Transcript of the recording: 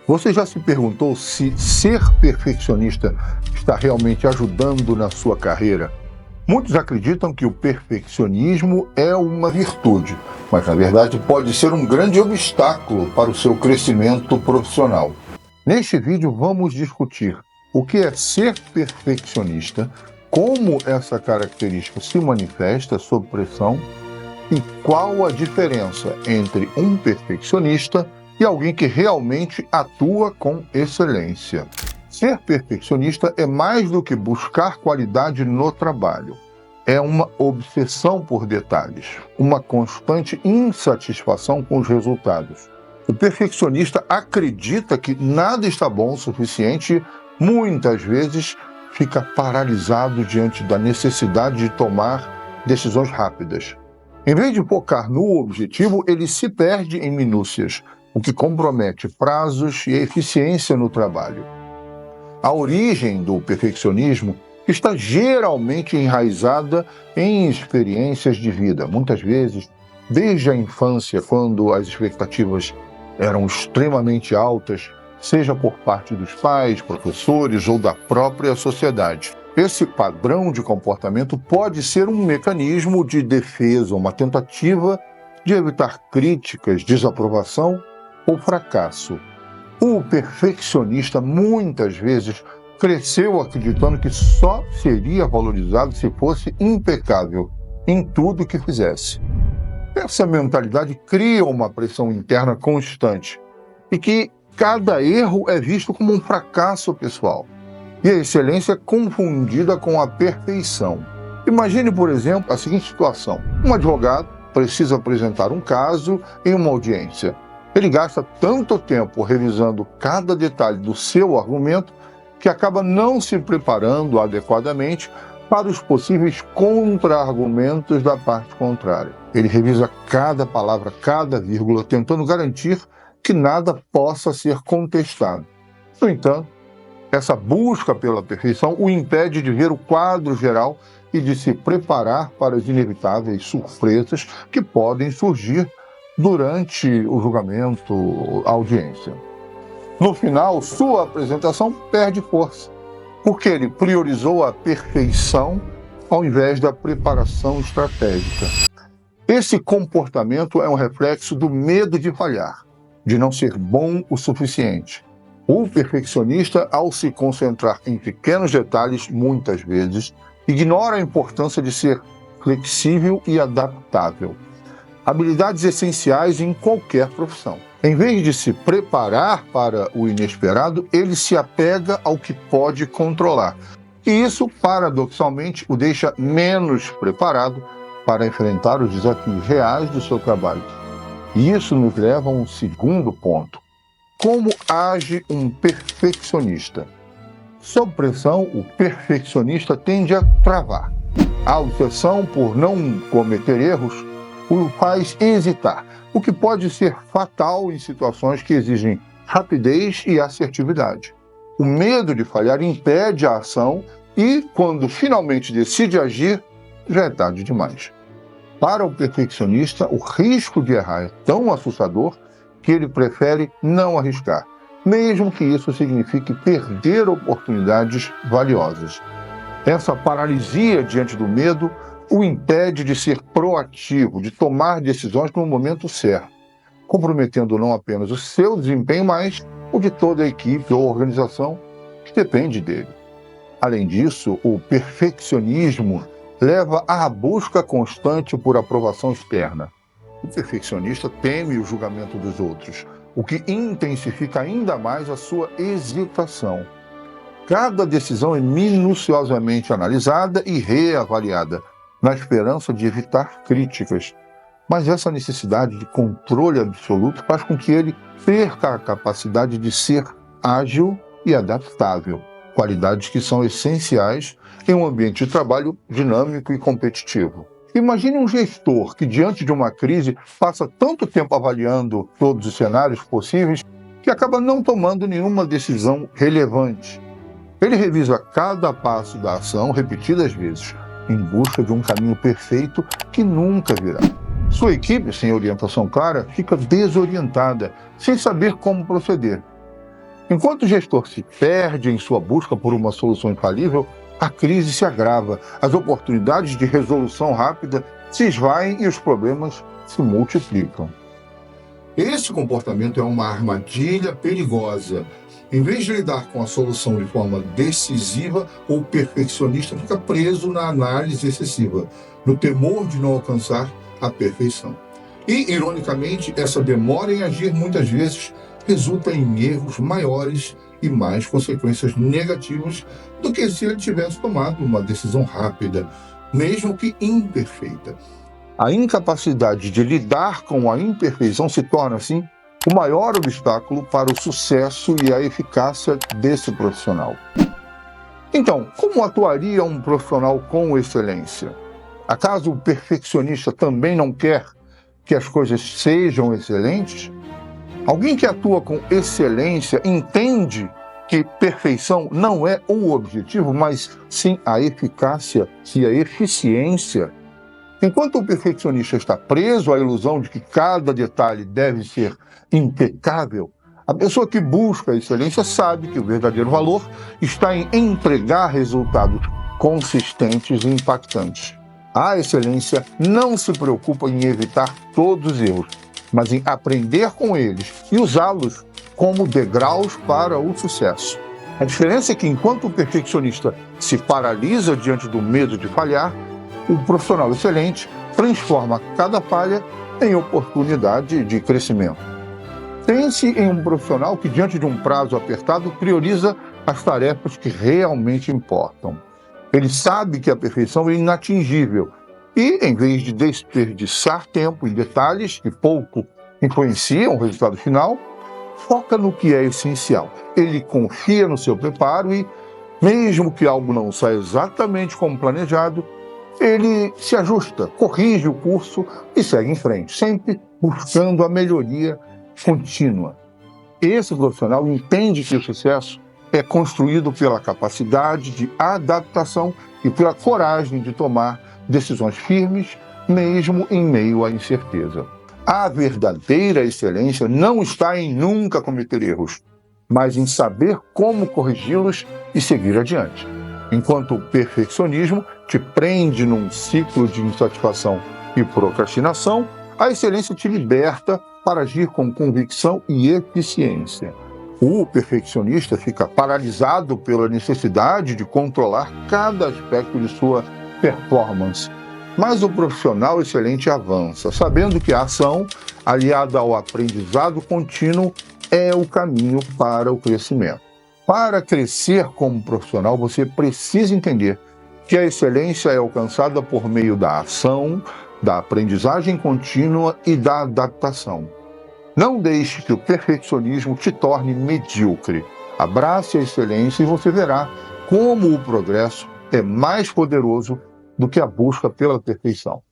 Você já se perguntou se ser perfeccionista está realmente ajudando na sua carreira? Muitos acreditam que o perfeccionismo é uma virtude, mas na verdade pode ser um grande obstáculo para o seu crescimento profissional. Neste vídeo vamos discutir o que é ser perfeccionista, como essa característica se manifesta sob pressão e qual a diferença entre um perfeccionista e alguém que realmente atua com excelência. Ser perfeccionista é mais do que buscar qualidade no trabalho. É uma obsessão por detalhes, uma constante insatisfação com os resultados. O perfeccionista acredita que nada está bom o suficiente e, muitas vezes, fica paralisado diante da necessidade de tomar decisões rápidas. Em vez de focar no objetivo, ele se perde em minúcias, o que compromete prazos e eficiência no trabalho. A origem do perfeccionismo está geralmente enraizada em experiências de vida, muitas vezes desde a infância, quando as expectativas eram extremamente altas, seja por parte dos pais, professores ou da própria sociedade. Esse padrão de comportamento pode ser um mecanismo de defesa, uma tentativa de evitar críticas, desaprovação ou fracasso. O perfeccionista muitas vezes cresceu acreditando que só seria valorizado se fosse impecável em tudo que fizesse. Essa mentalidade cria uma pressão interna constante e que cada erro é visto como um fracasso pessoal. E a excelência é confundida com a perfeição. Imagine, por exemplo, a seguinte situação. Um advogado precisa apresentar um caso em uma audiência. Ele gasta tanto tempo revisando cada detalhe do seu argumento que acaba não se preparando adequadamente para os possíveis contra-argumentos da parte contrária. Ele revisa cada palavra, cada vírgula, tentando garantir que nada possa ser contestado. No entanto, essa busca pela perfeição o impede de ver o quadro geral e de se preparar para as inevitáveis surpresas que podem surgir durante o julgamento, a audiência. No final, sua apresentação perde força, porque ele priorizou a perfeição ao invés da preparação estratégica. Esse comportamento é um reflexo do medo de falhar, de não ser bom o suficiente. O perfeccionista, ao se concentrar em pequenos detalhes, muitas vezes, ignora a importância de ser flexível e adaptável. Habilidades essenciais em qualquer profissão. Em vez de se preparar para o inesperado, ele se apega ao que pode controlar. E isso, paradoxalmente, o deixa menos preparado para enfrentar os desafios reais do seu trabalho. E isso nos leva a um segundo ponto. Como age um perfeccionista? Sob pressão, o perfeccionista tende a travar. A obsessão por não cometer erros o faz hesitar, o que pode ser fatal em situações que exigem rapidez e assertividade. O medo de falhar impede a ação e, quando finalmente decide agir, já é tarde demais. Para o perfeccionista, o risco de errar é tão assustador que ele prefere não arriscar, mesmo que isso signifique perder oportunidades valiosas. Essa paralisia diante do medo o impede de ser proativo, de tomar decisões no momento certo, comprometendo não apenas o seu desempenho, mas o de toda a equipe ou organização que depende dele. Além disso, o perfeccionismo leva à busca constante por aprovação externa. O perfeccionista teme o julgamento dos outros, o que intensifica ainda mais a sua hesitação. Cada decisão é minuciosamente analisada e reavaliada, na esperança de evitar críticas. Mas essa necessidade de controle absoluto faz com que ele perca a capacidade de ser ágil e adaptável, qualidades que são essenciais em um ambiente de trabalho dinâmico e competitivo. Imagine um gestor que, diante de uma crise, passa tanto tempo avaliando todos os cenários possíveis que acaba não tomando nenhuma decisão relevante. Ele revisa cada passo da ação repetidas vezes, em busca de um caminho perfeito que nunca virá. Sua equipe, sem orientação clara, fica desorientada, sem saber como proceder. Enquanto o gestor se perde em sua busca por uma solução infalível, a crise se agrava, as oportunidades de resolução rápida se esvaem e os problemas se multiplicam. Esse comportamento é uma armadilha perigosa. Em vez de lidar com a solução de forma decisiva, o perfeccionista fica preso na análise excessiva, no temor de não alcançar a perfeição. E, ironicamente, essa demora em agir muitas vezes resulta em erros maiores e mais consequências negativas do que se ele tivesse tomado uma decisão rápida, mesmo que imperfeita. A incapacidade de lidar com a imperfeição se torna, assim, o maior obstáculo para o sucesso e a eficácia desse profissional. Então, como atuaria um profissional com excelência? Acaso o perfeccionista também não quer que as coisas sejam excelentes? Alguém que atua com excelência entende que perfeição não é o objetivo, mas sim a eficácia e a eficiência. Enquanto o perfeccionista está preso à ilusão de que cada detalhe deve ser impecável, a pessoa que busca a excelência sabe que o verdadeiro valor está em entregar resultados consistentes e impactantes. A excelência não se preocupa em evitar todos os erros, mas em aprender com eles e usá-los como degraus para o sucesso. A diferença é que, enquanto o perfeccionista se paralisa diante do medo de falhar, o profissional excelente transforma cada falha em oportunidade de crescimento. Pense em um profissional que, diante de um prazo apertado, prioriza as tarefas que realmente importam. Ele sabe que a perfeição é inatingível e, em vez de desperdiçar tempo em detalhes que pouco influenciam o resultado final, foca no que é essencial. Ele confia no seu preparo e, mesmo que algo não saia exatamente como planejado, ele se ajusta, corrige o curso e segue em frente, sempre buscando a melhoria contínua. Esse profissional entende que o sucesso é construído pela capacidade de adaptação e pela coragem de tomar decisões firmes, mesmo em meio à incerteza. A verdadeira excelência não está em nunca cometer erros, mas em saber como corrigi-los e seguir adiante. Enquanto o perfeccionismo te prende num ciclo de insatisfação e procrastinação, a excelência te liberta para agir com convicção e eficiência. O perfeccionista fica paralisado pela necessidade de controlar cada aspecto de sua performance. Mas o profissional excelente avança, sabendo que a ação, aliada ao aprendizado contínuo, é o caminho para o crescimento. Para crescer como profissional, você precisa entender que a excelência é alcançada por meio da ação, da aprendizagem contínua e da adaptação. Não deixe que o perfeccionismo te torne medíocre. Abrace a excelência e você verá como o progresso é mais poderoso do que a busca pela perfeição.